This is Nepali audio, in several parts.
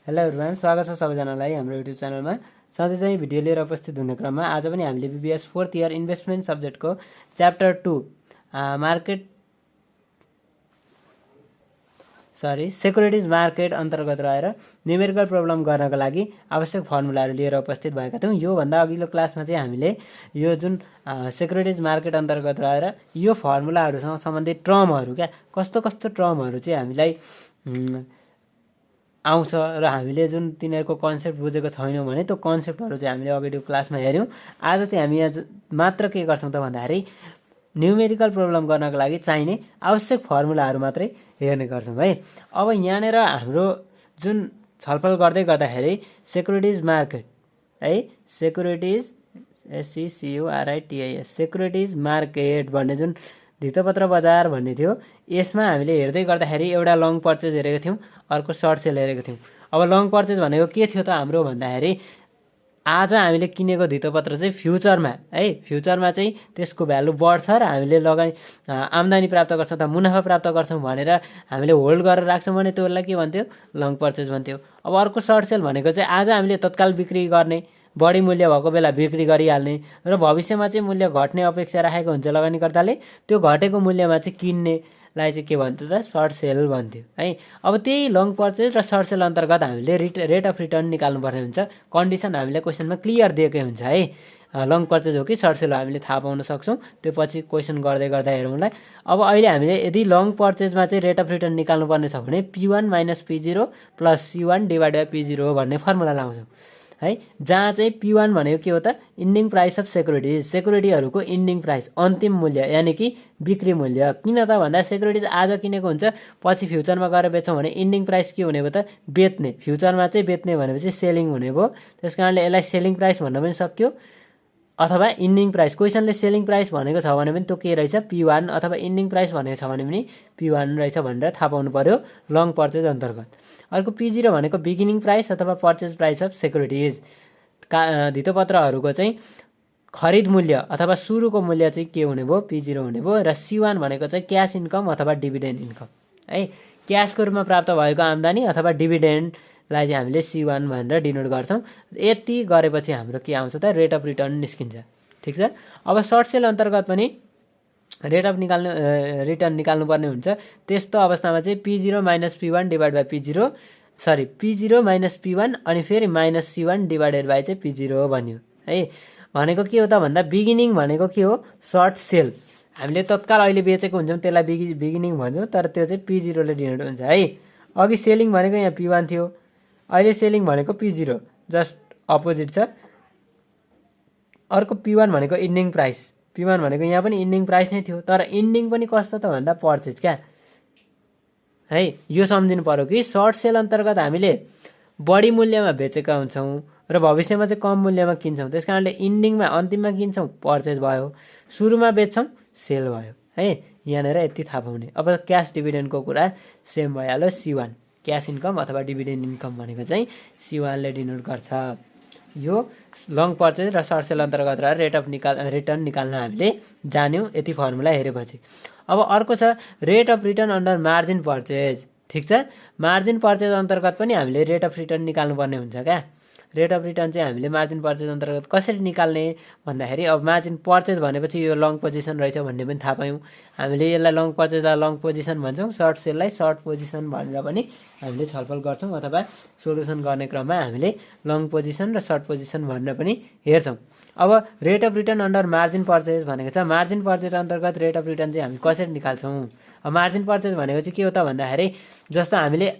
हेलो एभ्रिवान, स्वागत छ सबैजनालाई हाम्रो युट्युब च्यानलमा। सधैँ चाहिँ भिडियो लिएर उपस्थित हुने क्रममा आज पनि हामीले बीबीएस 4th इयर इन्भेस्टमेन्ट सब्जेक्टको च्याप्टर 2 सेक्युरिटिज मार्केट अन्तर्गत रहेर न्युमेरिकल प्रब्लम गर्नको लागि आवश्यक फर्मुलाहरू लिएर उपस्थित भएका थियौँ। योभन्दा अघिल्लो क्लासमा चाहिँ हामीले यो जुन सेक्युरिटिज मार्केट अन्तर्गत रहेर यो फर्मुलाहरूसँग सम्बन्धित टर्महरू कस्तो कस्तो टर्महरू चाहिँ हामीलाई आउँछ र हामीले जुन तिनीहरूको कन्सेप्ट बुझेको छैनौँ भने त्यो कन्सेप्टहरू चाहिँ हामीले अगाडिको क्लासमा हेऱ्यौँ। आज चाहिँ हामी यहाँ मात्र के गर्छौँ त भन्दाखेरि न्युमेरिकल प्रब्लम गर्नको लागि चाहिने आवश्यक फर्मुलाहरू मात्रै हेर्ने गर्छौँ है। अब यहाँनिर हाम्रो जुन छलफल गर्दै गर्दाखेरि सेक्युरिटिज मार्केट है, सेक्युरिटिज SECURITIS सेक्युरिटिज मार्केट भन्ने जुन धितोपत्र बजार भन्ने थियो, यसमा हामीले हेर्दै गर्दाखेरि एउटा लङ पर्चेज हेरेको थियौँ, अर्को सर्ट सेल हेरेको थियौँ। अब लङ पर्चेज भनेको के थियो त हाम्रो भन्दाखेरि आज हामीले किनेको धितोपत्र चाहिँ फ्युचरमा चाहिँ त्यसको भ्यालु बढ्छ र हामीले आम्दानी प्राप्त गर्छौँ अथवा मुनाफा प्राप्त गर्छौँ भनेर हामीले होल्ड गरेर राख्छौँ भने त्यसलाई के भन्थ्यो? लङ पर्चेज भन्थ्यो। अब अर्को सर्ट सेल भनेको चाहिँ आज हामीले तत्काल बिक्री गर्ने, बढी मूल्य भएको बेला बिक्री गरिहाल्ने र भविष्यमा चाहिँ मूल्य घट्ने अपेक्षा राखेको हुन्छ लगानीकर्ताले, त्यो घटेको मूल्यमा चाहिँ किन्नेलाई चाहिँ के भन्थ्यो त? सर्ट सेल भन्थ्यो है। अब त्यही लङ पर्चेज र सर्ट सेल अन्तर्गत हामीले रेट अफ रिटर्न निकाल्नुपर्ने हुन्छ। कन्डिसन हामीले क्वेसनमा क्लियर दिएकै हुन्छ है। लङ पर्चेज हो कि सर्ट सेल हो हामीले थाहा पाउन सक्छौँ, त्यो पछि क्वेसन गर्दै गर्दा हेरौँला। अब अहिले हामीले यदि लङ पर्चेजमा चाहिँ रेट अफ रिटर्न निकाल्नुपर्ने छ भने P1 - P0 + C1 / P0 भन्ने फर्मुला लाउँछौँ है। जहाँ चाहिँ P1 भनेको के हो त? इन्डिङ प्राइस अफ सेक्युरिटिज, सेक्युरिटीहरूको इन्डिङ प्राइस, अन्तिम मूल्य यानि कि बिक्री मूल्य। किन त भन्दा सेक्युरिटिज आज किनेको हुन्छ, पछि फ्युचरमा गएर बेच्छौँ भने इन्डिङ प्राइस के हुने भयो त? बेच्ने। फ्युचरमा चाहिँ बेच्ने भनेपछि सेलिङ हुने भयो। त्यस कारणले यसलाई सेलिङ प्राइस भन्न पनि सक्यो अथवा इन्डिङ प्राइस। क्वेसनले सेलिङ प्राइस भनेको छ भने पनि त्यो के रहेछ? P1, अथवा इन्डिङ प्राइस भनेको छ भने पनि P1 रहेछ भनेर थाहा पाउनु पर्यो लङ पर्चेज अन्तर्गत। अर्को P0 भनेको बिगिनिङ प्राइस अथवा पर्चेज प्राइस अफ सेक्युरिटिज, धितोपत्रहरूको चाहिँ खरिद मूल्य अथवा सुरुको मूल्य चाहिँ के हुने भयो? P0 हुने भयो। र C1 भनेको चाहिँ क्यास इन्कम अथवा डिभिडेन्ड इन्कम है। क्यासको रूपमा प्राप्त भएको आम्दानी अथवा डिभिडेन्डलाई चाहिँ हामीले C1 भनेर डिनोट गर्छौँ। यति गरेपछि हाम्रो के आउँछ त? रेट अफ रिटर्न निस्किन्छ। ठिक छ। अब सर्ट सेल अन्तर्गत पनि रेट अफ रिटर्न निकाल्नुपर्ने हुन्छ। त्यस्तो अवस्थामा चाहिँ P0 - P1 / P0 P0 - P1 अनि फेरि -C1 / चाहिँ P0 भन्यो है। भनेको के हो त भन्दा बिगिनिङ भनेको के हो? Short sell. हामीले तत्काल अहिले बेचेको हुन्छौँ त्यसलाई बिगिनिङ भन्छौँ, तर त्यो चाहिँ P0 ले डिनोट हुन्छ है। अघि सेलिङ भनेको यहाँ P1 थियो, अहिले सेलिङ भनेको P0, जस्ट अपोजिट छ। अर्को P1 भनेको इन्डिङ प्राइस, P1 भनेको यहाँ पनि इन्डिङ प्राइस नै थियो, तर इन्डिङ पनि कस्तो त भन्दा पर्चेज है। यो सम्झिनु पर्यो कि सर्ट सेल अन्तर्गत हामीले बढी मूल्यमा बेचेका हुन्छौँ र भविष्यमा चाहिँ कम मूल्यमा किन्छौँ। त्यस कारणले इन्डिङमा अन्तिममा किन्छौँ पर्चेज भयो, सुरुमा बेच्छौँ सेल भयो है। यहाँनिर यति थाहा पाउने। अब क्यास डिभिडेन्डको कुरा सेम भइहाल्यो। C1 क्यास इन्कम अथवा डिभिडेन्ड इन्कम भनेको चाहिँ C1 ले डिनोट गर्छ। यो लङ पर्चेज र सर्ट सेल अन्तर्गत रहेर रेट अफ रिटर्न निकाल्न हामीले जान्यौँ यति फर्मुला हेरेपछि। अब अर्को छ rate of return under margin purchase. ठिक छ। मार्जिन पर्चेज अन्तर्गत पनि हामीले रेट अफ रिटर्न निकाल्नुपर्ने हुन्छ क्या। रेट अफ रिटर्न चाहिँ हामीले मार्जिन पर्चेज अन्तर्गत कसरी निकाल्ने भन्दाखेरि अब मार्जिन पर्चेज भनेपछि यो लङ पोजिसन रहेछ भन्ने पनि थाहा पायौँ हामीले। यसलाई लङ पर्चेजलाई लङ पोजिसन भन्छौँ, सर्ट सेललाई सर्ट पोजिसन भनेर पनि हामीले छलफल गर्छौँ अथवा सोल्युसन गर्ने क्रममा हामीले लङ पोजिसन र सर्ट पोजिसन भनेर पनि हेर्छौँ। अब rate of return under margin purchase भनेको छ मार्जिन पर्चेज अन्तर्गत रेट अफ रिटर्न चाहिँ हामी कसरी निकाल्छौँ? अब मार्जिन पर्चेज भनेको चाहिँ के हो त भन्दाखेरि जस्तो हामीले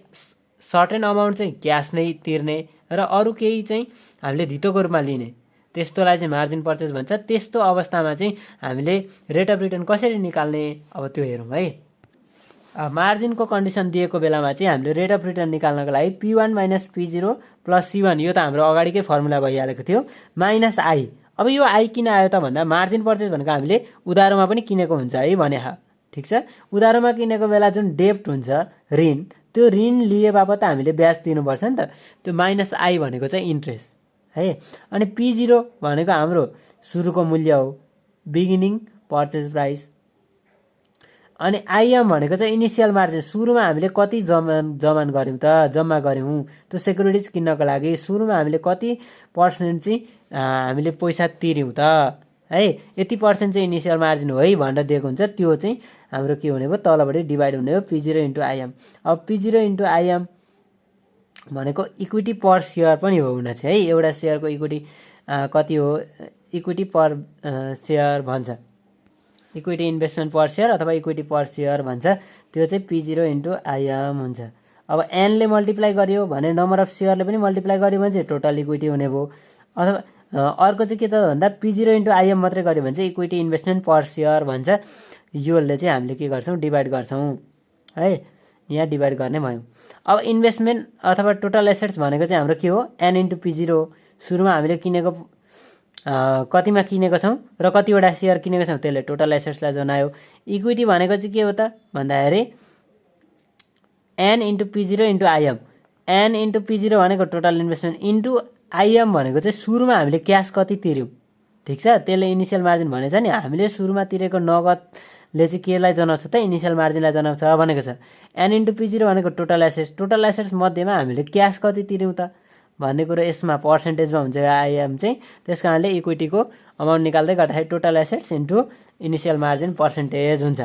सर्टेन अमाउन्ट चाहिँ क्यास नै तिर्ने र अरू केही चाहिँ हामीले धितोको रूपमा लिने, त्यस्तोलाई चाहिँ मार्जिन पर्चेज भन्छ। त्यस्तो अवस्थामा चाहिँ हामीले रेट अफ रिटर्न कसरी निकाल्ने अब त्यो हेरौँ है। मार्जिनको कन्डिसन दिएको बेलामा चाहिँ हामीले रेट अफ रिटर्न निकाल्नको लागि P1 - P0 + C1, यो त हाम्रो अगाडिकै फर्मुला भइहालेको थियो, -I। अब यो I किन आयो त भन्दा मार्जिन पर्चेज भनेको हामीले उधारोमा पनि किनेको हुन्छ है भने। ठिक छ। उधारोमा किनेको बेला जुन डेब्ट हुन्छ, ऋण, त्यो ऋण लिए बापत हामीले ब्याज तिर्नुपर्छ नि त। त्यो -I भनेको चाहिँ इन्ट्रेस्ट है। अनि P0 भनेको हाम्रो सुरुको मूल्य हो, बिगिनिङ पर्चेज प्राइस। अनि आइएम भनेको चाहिँ इनिसियल मार्जिन, सुरुमा हामीले कति जम्मा गऱ्यौँ त्यो सेक्युरिटिज किन्नको लागि सुरुमा हामीले कति पर्सेन्ट चाहिँ हामीले पैसा तिर्यौँ त है, यति पर्सेन्ट चाहिँ इनिसियल मार्जिन हो है भनेर दिएको हुन्छ। त्यो चाहिँ हाम्रो के हुने भयो, तलबाट डिभाइड हुने हो P0 इन्टु आइएम। अब P0 इन्टु आइएम भनेको इक्विटी पर सेयर पनि हो हुन चाहिँ है, एउटा सेयरको इक्विटी कति हो, इक्विटी पर सेयर भन्छ, इक्विटी इन्भेस्टमेन्ट पर सेयर अथवा इक्विटी पर सेयर भन्छ, त्यो चाहिँ P0 इन्टु आइएम हुन्छ। अब एनले मल्टिप्लाई गर्यो भने नम्बर अफ सेयरले पनि मल्टिप्लाई गर्यो भने चाहिँ टोटल इक्विटी हुने भयो। अथवा अर्को चाहिँ के त भन्दा P0 इन्टु आइएम मात्रै गर्यो भने चाहिँ इक्विटी इन्भेस्टमेन्ट पर सेयर भन्छ। योले चाहिँ हामीले के गर्छौँ, डिभाइड गर्छौँ है, यहाँ डिभाइड गर्ने भयो। अब इन्भेस्टमेन्ट अथवा टोटल एसेट्स भनेको चाहिँ हाम्रो के हो, एन इन्टु P0 हो। सुरुमा हामीले किनेको कतिमा किनेको छौँ र कतिवटा सेयर किनेको छौँ त्यसले टोटल एसेट्सलाई जनायो। इक्विटी भनेको चाहिँ के हो त भन्दाखेरि N into P0 into IM, N into P0 भनेको टोटल इन्भेस्टमेन्ट इन्टु आइएम भनेको चाहिँ सुरुमा हामीले क्यास कति तिर्यौँ, ठिक छ, त्यसले इनिसियल मार्जिन भनेछ नि। हामीले सुरुमा तिरेको नगदले चाहिँ केलाई जनाउँछ त, इनिसियल मार्जिनलाई जनाउँछ भनेको छ। एन इन्टु P0 भनेको टोटल एसेट्स मध्येमा हामीले क्यास कति तिर्यौँ त भन्ने कुरो यसमा पर्सेन्टेजमा हुन्छ आइएम चाहिँ। त्यस कारणले इक्विटीको अमाउन्ट निकाल्दै गर्दाखेरि total assets into initial margin percentage हुन्छ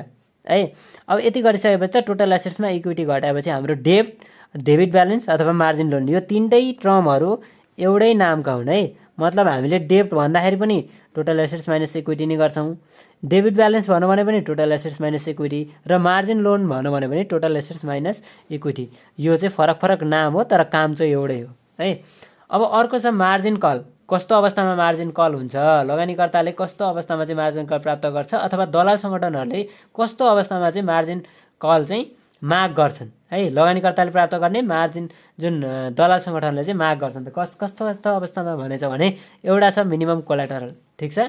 है। अब यति गरिसकेपछि त टोटल एसेट्समा इक्विटी घटाएपछि हाम्रो डेबिट ब्यालेन्स अथवा मार्जिन लोन, यो तीनटै टर्महरू एउटै नामका हुन् है। मतलब हामीले डेब्ट भन्दाखेरि पनि टोटल एसेट्स माइनस इक्विटी नै गर्छौँ, डेबिट ब्यालेन्स भनौँ भने पनि टोटल एसेट्स माइनस इक्विटी, र मार्जिन लोन भनौँ भने पनि टोटल एसेट्स माइनस इक्विटी। यो चाहिँ फरक नाम हो तर काम चाहिँ एउटै हो है। अब अर्को छ मार्जिन कल। कस्तो अवस्थामा मार्जिन कल हुन्छ, लगानीकर्ताले कस्तो अवस्थामा चाहिँ मार्जिन कल प्राप्त गर्छ अथवा दलाल सङ्गठनहरूले कस्तो अवस्थामा चाहिँ मार्जिन कल चाहिँ माग गर्छन् है। लगानीकर्ताले प्राप्त गर्ने मार्जिन जुन दलाल सङ्गठनले चाहिँ माग गर्छन् त कस्तो अवस्थामा भनेछ भने, एउटा छ मिनिमम कोलाटरल, ठिक छ,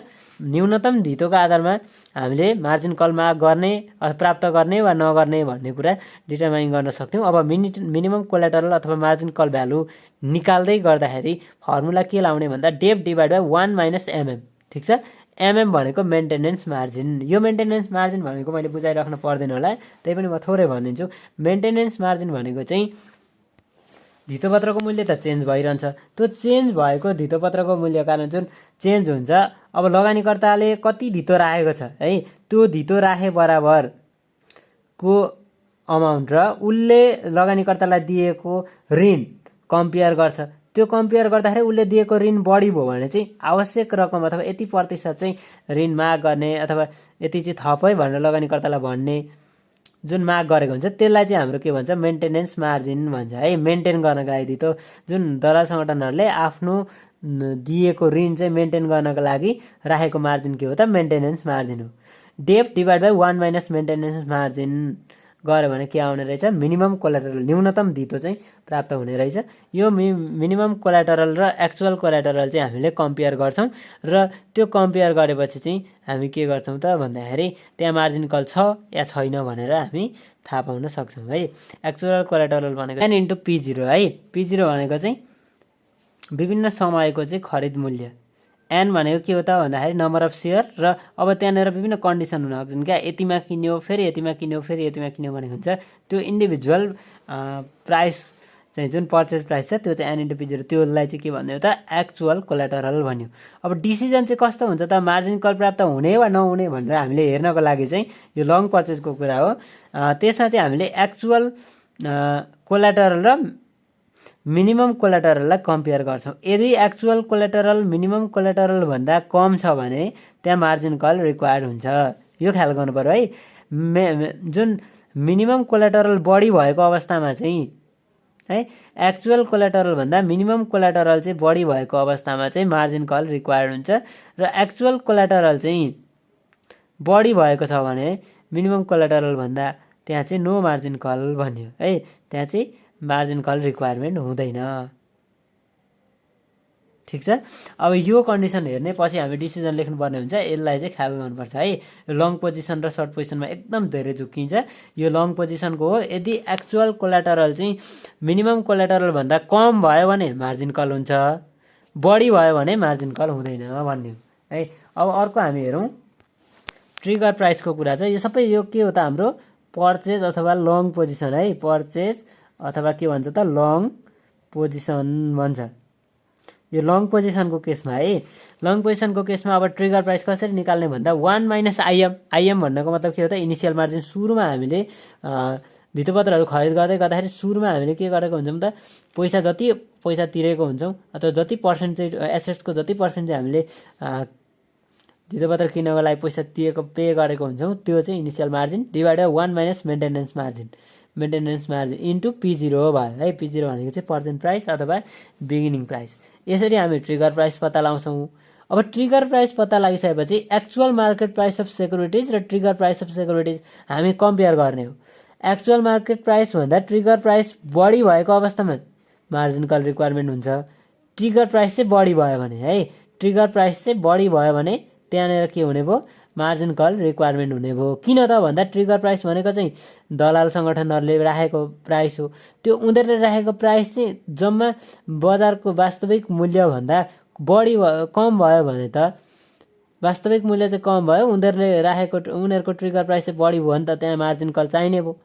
न्यूनतम धितोको आधारमा हामीले मार्जिन कल माग गर्ने प्राप्त गर्ने वा नगर्ने भन्ने कुरा डिटरमाइन गर्न सक्थ्यौँ। अब मिनिमम कोलाटरल अथवा मार्जिन कल भ्यालु निकाल्दै गर्दाखेरि फर्मुला के लाउने भन्दा डेब्ट डिभाइड बाई 1 माइनस एमएम, ठिक छ। एमएम भनेको मेन्टेनेन्स मार्जिन। यो मेन्टेनेन्स मार्जिन भनेको मैले बुझाइराख्न पर्दैन होला, त्यही पनि म थोरै भनिदिन्छु। मेन्टेनेन्स मार्जिन भनेको चाहिँ धितोपत्रको मूल्य त चेन्ज भइरहन्छ, त्यो चेन्ज भएको धितोपत्रको मूल्य कारण जुन चेन्ज हुन्छ, अब लगानीकर्ताले कति धितो राखेको छ है, त्यो धितो राखे बराबरको अमाउन्ट र उसले लगानीकर्तालाई दिएको ऋण कम्पेयर गर्छ। त्यो कम्पेयर गर्दाखेरि उसले दिएको ऋण बढी भयो भने चाहिँ आवश्यक रकम अथवा यति प्रतिशत चाहिँ ऋण माग गर्ने अथवा यति चाहिँ थप है भनेर लगानीकर्तालाई भन्ने जुन माग गरेको हुन्छ त्यसलाई चाहिँ हाम्रो के भन्छ, मेन्टेनेन्स मार्जिन भन्छ है। मेन्टेन गर्नको लागि दितो जुन दलाल सङ्गठनहरूले आफ्नो दिएको ऋण चाहिँ मेन्टेन गर्नको लागि राखेको मार्जिन के हो त, मेन्टेनेन्स मार्जिन हो। डेब्ट divide by 1 minus maintenance margin गऱ्यो भने के आउने रहेछ, मिनिमम कोलाटरल, न्यूनतम धितो चाहिँ प्राप्त हुने रहेछ। यो मिनिमम कोलाटरल र एक्चुअल कोलाटरल चाहिँ हामीले कम्पेयर गर्छौँ र त्यो कम्पेयर गरेपछि चाहिँ हामी के गर्छौँ त भन्दाखेरि त्यहाँ मार्जिन कल छ या छैन भनेर हामी थाहा पाउन सक्छौँ है। एक्चुअल कोलाटरल भनेको एन इन्टु P0 है। P0 भनेको चाहिँ विभिन्न समयको चाहिँ खरिद मूल्य, एन भनेको के हो त भन्दाखेरि नम्बर अफ सेयर, र अब त्यहाँनिर विभिन्न कन्डिसन हुन सक्छन् क्या, यतिमा किन्यो फेरि यतिमा किन्यो फेरि यतिमा किन्यो भनेको हुन्छ। त्यो इन्डिभिजुअल प्राइस चाहिँ जुन पर्चेज प्राइस छ त्यो चाहिँ एन इन्टु P0, त्यसलाई चाहिँ के भन्ने हो त, एक्चुअल कोलाटरल भन्यो। अब डिसिजन चाहिँ कस्तो हुन्छ त, मार्जिन कल प्राप्त हुने वा नहुने भनेर हामीले हेर्नको लागि चाहिँ यो लङ पर्चेजको कुरा हो। त्यसमा चाहिँ हामीले एक्चुअल कोलाटरल र मिनिमम कोलाटरललाई कम्पेयर गर्छौँ। यदि एक्चुअल कोलाटरल मिनिमम कोलाटरल भन्दा कम छ भने त्यहाँ मार्जिन कल रिक्वायर्ड हुन्छ। यो ख्याल गर्नु पर्यो है। जुन मिनिमम कोलाटरल बढी भएको अवस्थामा चाहिँ है, एक्चुअल कोलाटरल भन्दा मिनिमम कोलाटरल चाहिँ बढी भएको अवस्थामा चाहिँ मार्जिन कल रिक्वायर्ड हुन्छ, र एक्चुअल कोलाटरल चाहिँ बढी भएको छ भने मिनिमम कोलाटरल भन्दा त्यहाँ चाहिँ नो मार्जिन कल भन्यो है। त्यहाँ चाहिँ मार्जिन कल रिक्वायरमेन्ट हुँदैन, ठिक छ। अब यो कन्डिसन हेर्ने पछि हामी डिसिजन लेख्नुपर्ने हुन्छ, यसलाई चाहिँ ख्याल गर्नुपर्छ है। लङ पोजिसन र सर्ट पोजिसनमा एकदम धेरै झुक्किन्छ। यो लङ पोजिसनको हो। यदि एक्चुअल कोलाटरल चाहिँ मिनिमम कोलाटरल भन्दा कम भयो भने मार्जिन कल हुन्छ, बढी भयो भने मार्जिन कल हुँदैन भन्ने है। अब अर्को हामी हेरौँ ट्रिगर प्राइसको कुरा छ। यो सबै यो के हो त हाम्रो पर्चेज अथवा लङ पोजिसन है, पर्चेज अथवा के भन्छ त लङ पोजिसन भन्छ। यो लङ पोजिसनको केसमा है, लङ पोजिसनको केसमा अब ट्रिगर प्राइस कसरी निकाल्ने भन्दा 1 - आइएम। आइएम भन्नको मतलब के हो त इनिसियल मार्जिन। सुरुमा हामीले धितोपत्रहरू खरिद गर्दै गर्दाखेरि सुरुमा हामीले के गरेको हुन्छौँ त जति पैसा तिरेको हुन्छौँ अथवा जति पर्सेन्ट चाहिँ एसेट्सको जति पर्सेन्ट चाहिँ हामीले धितोपत्र किन्नको लागि पैसा पे गरेको हुन्छौँ त्यो चाहिँ initial margin divide by 1 - maintenance margin. Maintenance margin into P0 भयो है। P0 भनेको चाहिँ पर्चेज प्राइस अथवा बिगिनिङ प्राइस। यसरी हामी ट्रिगर प्राइस पत्ता लगाउँछौँ। अब ट्रिगर प्राइस पत्ता लगाइसकेपछि actual market price of securities र ट्रिगर प्राइस अफ सेक्युरिटिज हामी कम्पेयर गर्ने हो। एक्चुअल मार्केट प्राइस भन्दा ट्रिगर प्राइस बढी भएको अवस्थामा मार्जिन कल रिक्वायरमेन्ट हुन्छ। ट्रिगर प्राइस चाहिँ बढी भयो भने है, ट्रिगर प्राइस चाहिँ बढी भयो भने त्यहाँनिर के हुने भयो मार्जिन कल रिक्वायरमेन्ट हुने भयो। किन त भन्दा ट्रिगर प्राइस भनेको चाहिँ दलाल सङ्गठनहरूले राखेको प्राइस हो। त्यो उनीहरूले राखेको प्राइस चाहिँ जम्मा बजारको वास्तविक मूल्यभन्दा बढी कम भयो भने त वास्तविक मूल्य चाहिँ कम भयो, उनीहरूको ट्रिगर प्राइस चाहिँ बढी भयो भने त त्यहाँ मार्जिन कल चाहिने भयो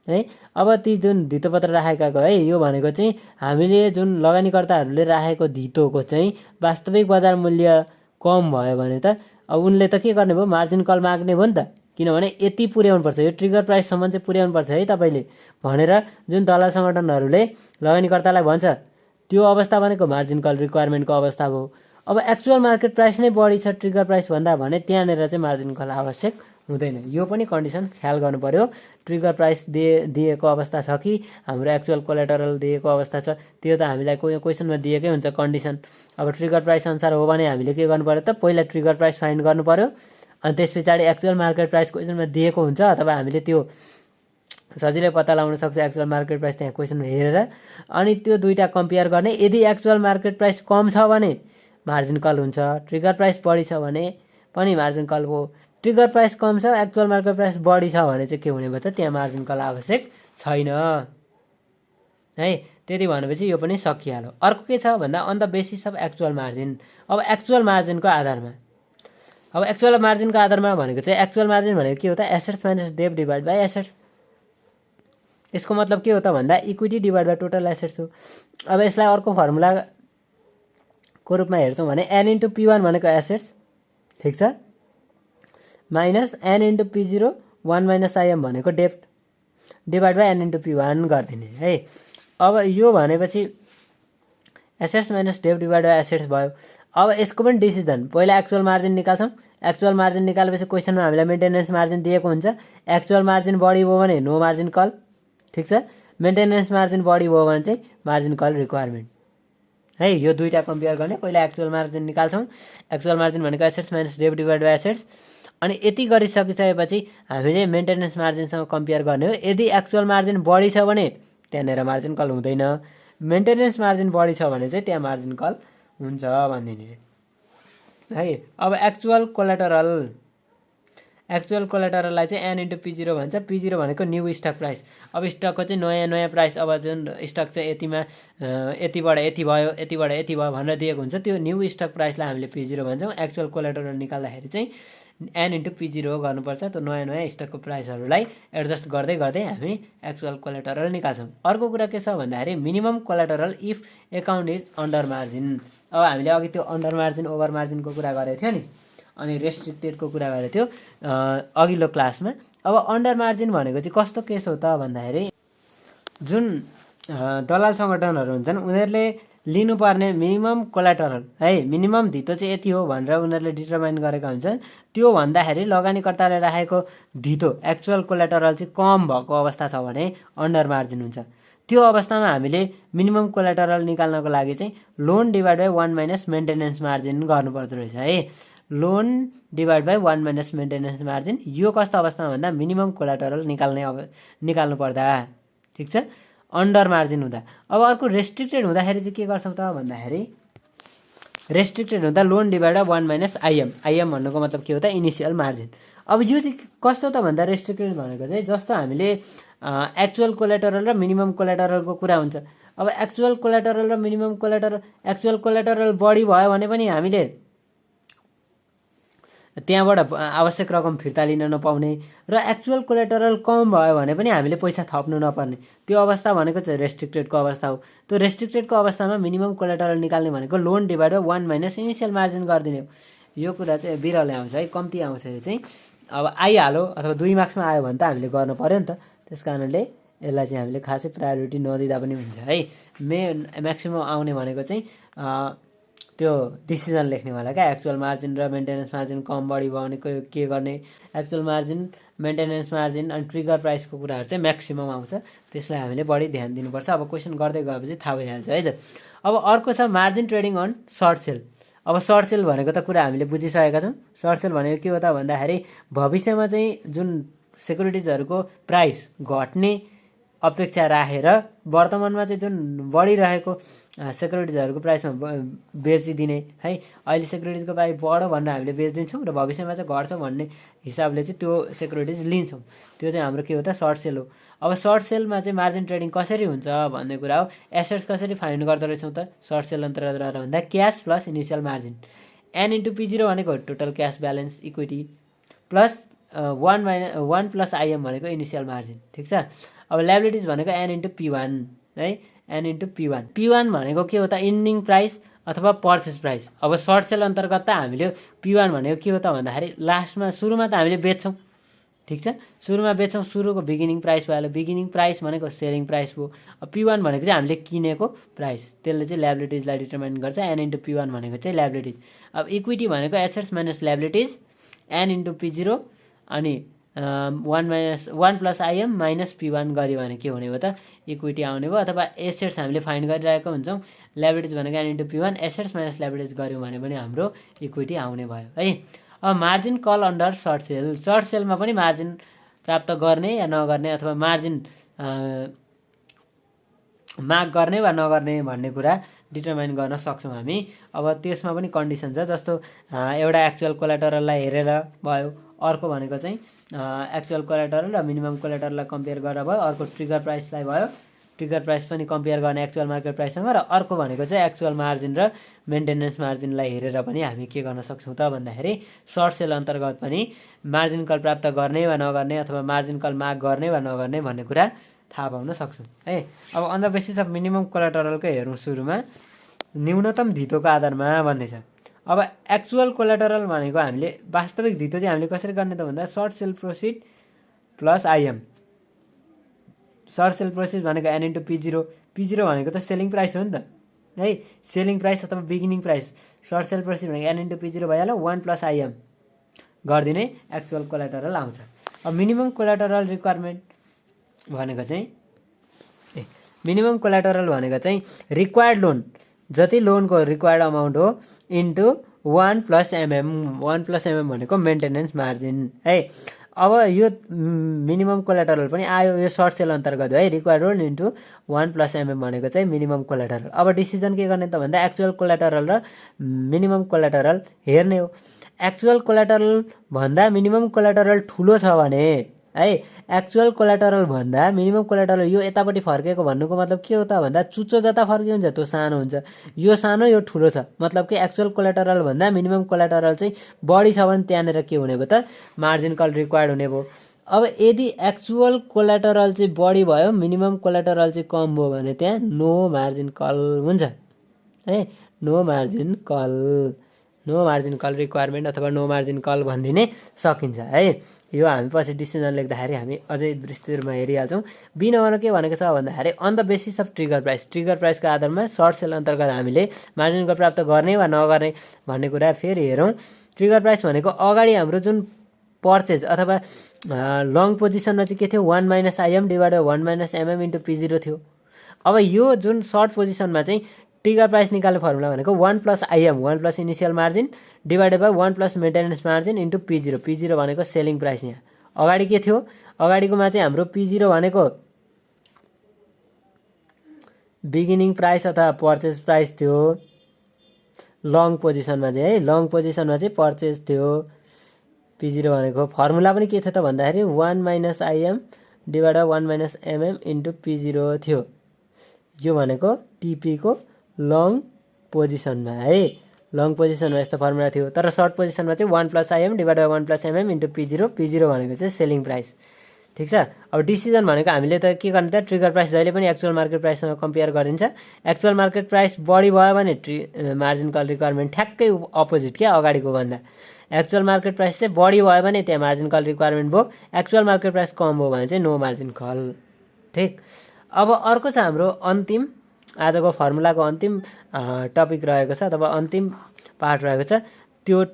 है। अब ती जुन धितोपत्र राखेकाको है, यो भनेको चाहिँ हामीले जुन लगानीकर्ताहरूले राखेको धितोको चाहिँ वास्तविक बजार मूल्य कम भयो भने त अब उनले त के गर्ने भयो मार्जिन कल माग्ने भयो नि त। किनभने यति पुर्याउनुपर्छ, यो ट्रिगर प्राइससम्म चाहिँ पुर्याउनुपर्छ है तपाईँले भनेर जुन दलाल सङ्गठनहरूले लगानीकर्तालाई भन्छ त्यो अवस्था भनेको मार्जिन कल रिक्वायरमेन्टको अवस्था भयो। अब एक्चुअल मार्केट प्राइस नै बढी छ ट्रिगर प्राइस भन्दा भने त्यहाँनिर चाहिँ मार्जिन कल आवश्यक हुँदैन। यो पनि कन्डिसन ख्याल गर्नु पर्यो। ट्रिगर प्राइस दिएको अवस्था छ कि हाम्रो एक्चुअल कोलेटरल दिएको अवस्था छ, त्यो त हामीलाई क्वेसनमा दिएकै हुन्छ कन्डिसन। अब ट्रिगर प्राइस अनुसार हो भने हामीले के गर्नु पर्यो त पहिला ट्रिगर प्राइस फाइन्ड गर्नु पर्यो, अनि त्यस पछाडि एक्चुअल मार्केट प्राइस क्वेसनमा दिएको हुन्छ अथवा हामीले त्यो सजिलै पत्ता लगाउन सक्छ एक्चुअल मार्केट प्राइस त्यहाँ क्वेसनमा हेरेर, अनि त्यो दुईवटा कम्पेयर गर्ने। यदि एक्चुअल मार्केट प्राइस कम छ भने मार्जिन कल हुन्छ, ट्रिगर प्राइस बढी छ भने पनि मार्जिन कल हो। ट्रिगर प्राइस कम छ एक्चुअल मार्केट प्राइस बढी छ भने चाहिँ के हुने भयो त त्यहाँ मार्जिन कल आवश्यक छैन है। त्यति भनेपछि यो पनि सकिहाल्यो। अर्को के छ भन्दा on the basis of actual margin. अब एक्चुअल मार्जिनको आधारमा, अब एक्चुअल मार्जिनको आधारमा भनेको चाहिँ एक्चुअल मार्जिन भनेको के हो त assets minus debt divide by assets. यसको मतलब के हो त भन्दा equity divide by total assets हो। अब यसलाई अर्को फर्मुलाको रूपमा हेर्छौँ भने एन इन्टु P1 भनेको एसेट्स ठिक छ, minus an into P0 1 - IM भनेको डेप्ट divide by N into P1 गरिदिने है। अब यो भनेपछि एसेट्स माइनस डेप्ट डिभाइड बाई एसेट्स भयो। अब यसको पनि डिसिजन पहिला एक्चुअल मार्जिन निकाल्छौँ। एक्चुअल मार्जिन निकालेपछि क्वेसनमा हामीलाई मेन्टेनेन्स मार्जिन दिएको हुन्छ। एक्चुअल मार्जिन बढी भयो भने नो मार्जिन कल ठिक छ, मेन्टेनेन्स मार्जिन बढी भयो भने चाहिँ मार्जिन कल रिक्वायरमेन्ट है। यो दुईवटा कम्पेयर गर्ने। पहिला एक्चुअल मार्जिन निकाल्छौँ। एक्चुअल मार्जिन भनेको एसेट्स माइनस डेप्ट डिभाइड बाई एसेट्स, अनि यति गरिसकिसकेपछि हामीले मेन्टेनेन्स मार्जिनसँग कम्पेयर गर्ने हो। यदि एक्चुअल मार्जिन बढी छ भने त्यहाँनिर मार्जिन कल हुँदैन, मेन्टेनेन्स मार्जिन बढी छ भने चाहिँ त्यहाँ मार्जिन कल हुन्छ भनिदिने है। अब एक्चुअल कोलेटरललाई चाहिँ एन इन्टु P0 भन्छ। P0 भनेको न्यू स्टक प्राइस। अब स्टकको चाहिँ नयाँ प्राइस, अब जुन स्टक चाहिँ यतिबाट यति भयो यतिबाट यति भयो भनेर दिएको हुन्छ त्यो न्यू स्टक प्राइसलाई हामीले P0 भन्छौँ। एक्चुअल कोलेटरल निकाल्दाखेरि चाहिँ एन इन्टु P0 गर्नुपर्छ। त्यो नयाँ स्टकको प्राइसहरूलाई एडजस्ट गर्दै गर्दै हामी एक्चुअल कोलेटरल निकाल्छौँ। अर्को कुरा के छ भन्दाखेरि minimum collateral if account is under margin. अब हामीले अघि त्यो अन्डर मार्जिन ओभर मार्जिनको कुरा गरेको थियो नि, अनि रेस्ट्रिक्टेडको कुरा गरेको थियो अघिल्लो क्लासमा। अब अन्डर मार्जिन भनेको चाहिँ कस्तो केस हो त भन्दाखेरि जुन दलाल सङ्गठनहरू हुन्छन् उनीहरूले लिनुपर्ने मिनिमम कोलेटरल है, मिनिमम धितो चाहिँ यति हो भनेर उनीहरूले डिटरमाइन गरेका हुन्छन्। त्यो भन्दाखेरि लगानीकर्ताले राखेको धितो एक्चुअल कोलेटरल चाहिँ कम भएको अवस्था छ भने अन्डर मार्जिन हुन्छ। त्यो अवस्थामा हामीले मिनिमम कोलेटरल निकाल्नको लागि चाहिँ loan divide by 1 - maintenance margin गर्नुपर्दो रहेछ है। Loan divide by 1 - maintenance margin. यो कस्तो अवस्थामा भन्दा मिनिमम कोलेटरल निकाल्नु पर्दा ठिक छ, अन्डर मार्जिन हुँदा। अब अर्को रेस्ट्रिक्टेड हुँदाखेरि चाहिँ के गर्छौँ त भन्दाखेरि रेस्ट्रिक्टेड हुँदा loan divide by 1 - I'm. I'm भन्नुको मतलब के हो त इनिसियल मार्जिन। अब यो चाहिँ कस्तो त भन्दा रेस्ट्रिक्टेड भनेको चाहिँ जस्तो हामीले एक्चुअल कोलेटरल र मिनिमम कोलेटरलको कुरा हुन्छ। अब एक्चुअल कोलेटरल र मिनिमम कोलेटरल, एक्चुअल कोलेटरल बढी भयो भने पनि हामीले त्यहाँबाट आवश्यक रकम फिर्ता लिन नपाउने र एक्चुअल कोलेटरल कम भयो भने पनि हामीले पैसा थप्नु नपर्ने त्यो अवस्था भनेको चाहिँ रेस्ट्रिक्टेडको अवस्था हो। त्यो रेस्ट्रिक्टेडको अवस्थामा मिनिमम कोलेटरल निकाल्ने भनेको loan divide by 1 minus initial margin गरिदिने हो। यो कुरा चाहिँ बिरलै आउँछ है, कम्ती आउँछ। यो चाहिँ अब आइहाल्यो अथवा 2 मार्क्समा आयो भने त हामीले गर्नु पर्यो नि त। त्यस कारणले यसलाई चाहिँ हामीले खासै प्रायोरिटी नदिँदा पनि हुन्छ है। म्याक्सिमम आउने भनेको चाहिँ त्यो डिसिजन लेख्नेवाला क्या, एक्चुअल मार्जिन र मेन्टेनेन्स मार्जिन कम बढी भयो भने के गर्ने, एक्चुअल मार्जिन, मेन्टेनेन्स मार्जिन अनि ट्रिगर प्राइसको कुराहरू चाहिँ म्याक्सिमम आउँछ। त्यसलाई हामीले बढी ध्यान दिनुपर्छ। अब क्वेसन गर्दै गएपछि थाहा भइहाल्छ है त। अब अर्को छ margin trading on short sell. अब सर्ट सेल भनेको त कुरा हामीले बुझिसकेका छौँ। सर्ट सेल भनेको के हो त भन्दाखेरि भविष्यमा चाहिँ जुन सेक्युरिटिजहरूको प्राइस घट्ने अपेक्षा राखेर वर्तमानमा चाहिँ जुन बढिरहेको सेक्युरिटिजहरूको प्राइसमा बेचिदिने है। अहिले सेक्युरिटिजको प्राइस बढ्यो भनेर हामीले बेचिदिन्छौँ र भविष्यमा चाहिँ घट्छ भन्ने हिसाबले चाहिँ त्यो सेक्युरिटिज लिन्छौँ। त्यो चाहिँ हाम्रो के हो त सर्ट सेल हो। अब सर्ट सेलमा चाहिँ मार्जिन ट्रेडिङ कसरी हुन्छ भन्ने कुरा हो। एसेट्स कसरी फाइन्ड गर्दो रहेछौँ त सर्ट सेल अन्तर्गत रहेर भन्दा cash plus initial margin, N into P0 भनेको total cash balance equity plus 1 plus IM भनेको इनिसियल मार्जिन, ठिक छ। अब ल्याबिलिटिज भनेको एन इन्टु P1 है, एन इन्टु P1 भनेको के हो त इन्डिङ प्राइस अथवा पर्चेस प्राइस। अब सर्ट सेल अन्तर्गत त हामीले P1 भनेको के हो त भन्दाखेरि लास्टमा सुरुमा त हामीले बेच्छौँ, ठिक छ। सुरुमा बेच्छौँ, सुरुको बिगिनिङ प्राइस भयो। बिगिनिङ प्राइस भनेको सेलिङ प्राइस भयो। अब P1 भनेको चाहिँ हामीले किनेको प्राइस, त्यसले चाहिँ ल्याबिलिटिजलाई डिटर्माइन गर्छ। एन इन्टु P1 भनेको चाहिँ ल्याबिलिटिज। अब इक्विटी भनेको assets minus liabilities, N into P0 अनि 1 प्लस आइएम माइनस P1 गऱ्यो भने के हुने भयो त इक्विटी आउने भयो। अथवा एसेट्स हामीले फाइन्ड गरिरहेको हुन्छौँ, ल्याबिलिटिज भनेको N into P1, assets minus liabilities गऱ्यौँ भने पनि हाम्रो इक्विटी आउने भयो है। अब margin call under short sell. Short सेलमा पनि मार्जिन प्राप्त गर्ने या नगर्ने अथवा मार्जिन माग गर्ने वा नगर्ने भन्ने कुरा डिटर्माइन गर्न सक्छौँ हामी। अब त्यसमा पनि कन्डिसन छ, जस्तो एउटा एक्चुअल कोलेटरललाई हेरेर भयो, अर्को भनेको चाहिँ एक्चुअल कोलेटरल र मिनिमम कोलेटरललाई कम्पेयर गरेर भयो, अर्को ट्रिगर प्राइसलाई भयो, ट्रिगर प्राइस पनि कम्पेयर गर्ने एक्चुअल मार्केट प्राइससँग, र अर्को भनेको चाहिँ एक्चुअल मार्जिन र मेन्टेनेन्स मार्जिनलाई हेरेर पनि हामी के गर्न सक्छौँ त भन्दाखेरि सर्ट सेल अन्तर्गत पनि मार्जिन कल प्राप्त गर्ने वा नगर्ने अथवा मार्जिन कल माग गर्ने वा नगर्ने भन्ने कुरा थाहा पाउन सक्छौँ है। अब on the basis of minimum कोलेटरलकै हेरौँ सुरुमा, न्यूनतम धितोको आधारमा भन्ने छ। अब एक्चुअल कोलेटरल भनेको हामीले वास्तविक धितो चाहिँ हामीले कसरी गर्ने त भन्दा short sell proceed plus IM. Short sell proceed भनेको एन इन्टु P0 भनेको त सेलिङ प्राइस हो नि त है, सेलिङ प्राइस अथवा beginning price. Short sell proceed भनेको एन इन्टु P0 भइहाल्यो, 1 प्लस आइएम गरिदिने एक्चुअल कोलेटरल आउँछ। अब मिनिमम कोलेटरल रिक्वायरमेन्ट भनेको चाहिँ मिनिमम कोलेटरल भनेको चाहिँ रिक्वायर्ड लोन, जति लोनको रिक्वायर्ड अमाउन्ट हो into 1 plus MM. 1 plus MM भनेको मेन्टेनेन्स मार्जिन है। अब यो मिनिमम कोलेटरल पनि आयो, यो सर्ट सेल अन्तर्गत है। Required loan into 1 plus MM भनेको चाहिँ मिनिमम कोलेटरल। अब डिसिजन के गर्ने त भन्दा एक्चुअल कोलेटरल र मिनिमम कोलेटरल हेर्ने हो। एक्चुअल कोलेटरल भन्दा मिनिमम कोलेटरल ठुलो छ भने है, एक्चुअल कोलेटरल भन्दा मिनिमम कोलेटरल यो यतापट्टि फर्केको भन्नुको मतलब के हो त भन्दा चुच्चो जता फर्कियो हुन्छ त्यो सानो हुन्छ, यो सानो यो ठुलो छ, मतलब कि एक्चुअल कोलेटरल भन्दा मिनिमम कोलेटरल चाहिँ बढी छ भने त्यहाँनिर के हुने भयो त मार्जिन कल रिक्वायर्ड हुने भयो। अब यदि एक्चुअल कोलेटरल चाहिँ बढी भयो, मिनिमम कोलेटरल चाहिँ कम भयो भने त्यहाँ नो मार्जिन कल हुन्छ है। नो मार्जिन कल रिक्वायरमेन्ट अथवा नो मार्जिन कल भनिदिने सकिन्छ है। यो हामी पछि डिसिजन लेख्दाखेरि हामी अझै विस्तृत रूपमा हेरिहाल्छौँ। बी नम्बरमा के भनेको छ भन्दाखेरि on the basis of trigger price. Trigger प्राइसको आधारमा सर्ट सेल अन्तर्गत हामीले मार्जिन कल प्राप्त गर्ने वा नगर्ने भन्ने कुरा फेरि हेरौँ। ट्रिगर प्राइस भनेको अगाडि हाम्रो जुन पर्चेज अथवा लङ पोजिसनमा चाहिँ के थियो 1 minus I'm divided 1 minus MM into P0 थियो। अब यो जुन सर्ट पोजिसनमा चाहिँ ट्रिगर प्राइस निकाल्ने फर्मुला भनेको 1 plus I'm, 1 plus initial margin divided by 1 plus maintenance margin into P0। P0 भनेको सेलिङ प्राइस। यहाँ अगाडि के थियो, अगाडिकोमा चाहिँ हाम्रो P0 भनेको बिगिनिङ प्राइस अथवा पर्चेज प्राइस थियो। लङ पोजिसनमा चाहिँ है, लङ पोजिसनमा चाहिँ पर्चेज थियो। P0 भनेको फर्मुला पनि के थियो त भन्दाखेरि 1 minus I'm divide 1 minus MM into P0 थियो। यो भनेको टिपीको लङ पोजिसनमा है, लङ पोजिसनमा यस्तो फर्मुला थियो। तर सर्ट पोजिसनमा चाहिँ 1 + IM / 1 + MM × P0, P0 भनेको चाहिँ सेलिङ प्राइस। ठिक छ। अब डिसिजन भनेको हामीले त के गर्ने त, ट्रिगर प्राइस जहिले पनि एक्चुअल मार्केट प्राइससँग कम्पेयर गरिन्छ। एक्चुअल मार्केट प्राइस बढी भयो भने मार्जिन कल रिक्वायरमेन्ट ठ्याक्कै अपोजिट क्या, अगाडिको भन्दा। एक्चुअल मार्केट प्राइस चाहिँ बढी भयो भने त्यहाँ मार्जिन कल रिक्वायरमेन्ट भयो, एक्चुअल मार्केट प्राइस कम भयो भने चाहिँ नो मार्जिन कल। ठिक। अब अर्को छ हाम्रो अन्तिम आजको फर्मुलाको अन्तिम टपिक रहेको छ अथवा अन्तिम पार्ट रहेको छ, त्यो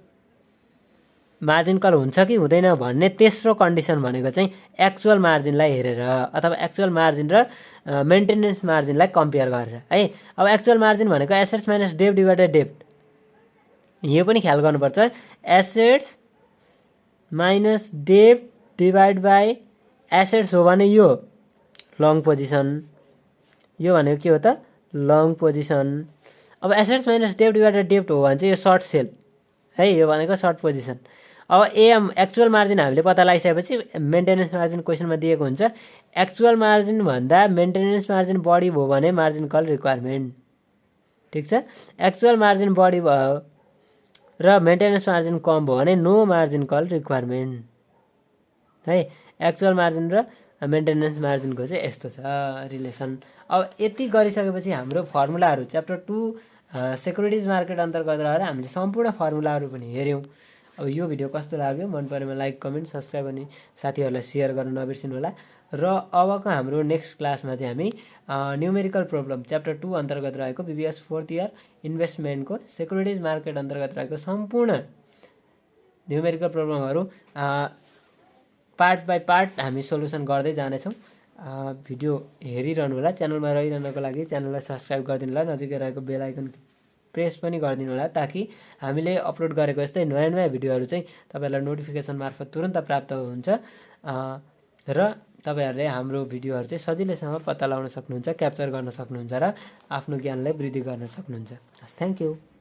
मार्जिन कल हुन्छ कि हुँदैन भन्ने तेस्रो कन्डिसन भनेको चाहिँ एक्चुअल मार्जिनलाई हेरेर अथवा एक्चुअल मार्जिन र मेन्टेनेन्स मार्जिनलाई कम्पेयर गरेर है। अब एक्चुअल मार्जिन भनेको एसेट्स माइनस डेब्ट डिभाइडेड डेब्ट, यो पनि ख्याल गर्नुपर्छ। एसेट्स माइनस डेब्ट डिभाइड बाई एसेट्स हो भने यो लङ पोजिसन, यो भनेको के हो त, लङ पोजिसन। अब एसेट्स माइनस डेब्ट डिभाइडेड डेब्ट हो भने चाहिँ यो सर्ट सेल है, यो भनेको सर्ट पोजिसन। अब एएम एक्चुअल मार्जिन हामीले पत्ता लगाइसकेपछि मेन्टेनेन्स मार्जिन क्वेसनमा दिएको हुन्छ। एक्चुअल मार्जिन भन्दा मेन्टेनेन्स मार्जिन बढी भयो भने मार्जिन कल रिक्वायरमेन्ट। ठिक छ। एक्चुअल मार्जिन बढी भयो र मेन्टेनेन्स मार्जिन कम भयो भने नो मार्जिन कल रिक्वायरमेन्ट है। एक्चुअल मार्जिन र मेन्टेनेन्स मार्जिनको चाहिँ यस्तो छ रिलेसन। अब यति गरिसकेपछि हाम्रो फर्मुलाहरू च्याप्टर 2 सेक्युरिटिज मार्केट अन्तर्गत रहेर हामीले सम्पूर्ण फर्मुलाहरू पनि हेऱ्यौँ। अब यो भिडियो कस्तो लाग्यो, मन परेमा लाइक कमेन्ट सब्सक्राइब अनि साथीहरूलाई सेयर गर्न नबिर्सिनु होला। र अबको हाम्रो नेक्स्ट क्लासमा चाहिँ हामी न्युमेरिकल प्रब्लम च्याप्टर 2 अन्तर्गत रहेको BBS 4th इयर इन्भेस्टमेन्टको सेक्युरिटिज मार्केट अन्तर्गत रहेको सम्पूर्ण न्युमेरिकल प्रब्लमहरू पार्ट बाई पार्ट हामी सोल्युसन गर्दै जानेछौँ। भिडियो हेरिरहनु होला। च्यानलमा रहिरहनको लागि च्यानललाई सब्सक्राइब गरिदिनु होला, नजिकै रहेको बेल आइकन प्रेस पनि गरिदिनु होला, ताकि हामीले अपलोड गरेको यस्तै नयाँ नयाँ भिडियोहरू चाहिँ तपाईँहरूलाई नोटिफिकेसन मार्फत तुरन्त प्राप्त हुन्छ र तपाईँहरूले हाम्रो भिडियोहरू चाहिँ सजिलैसँग पत्ता लगाउन सक्नुहुन्छ, क्याप्चर गर्न सक्नुहुन्छ र आफ्नो ज्ञानलाई वृद्धि गर्न सक्नुहुन्छ। हस्, थ्याङ्क यू।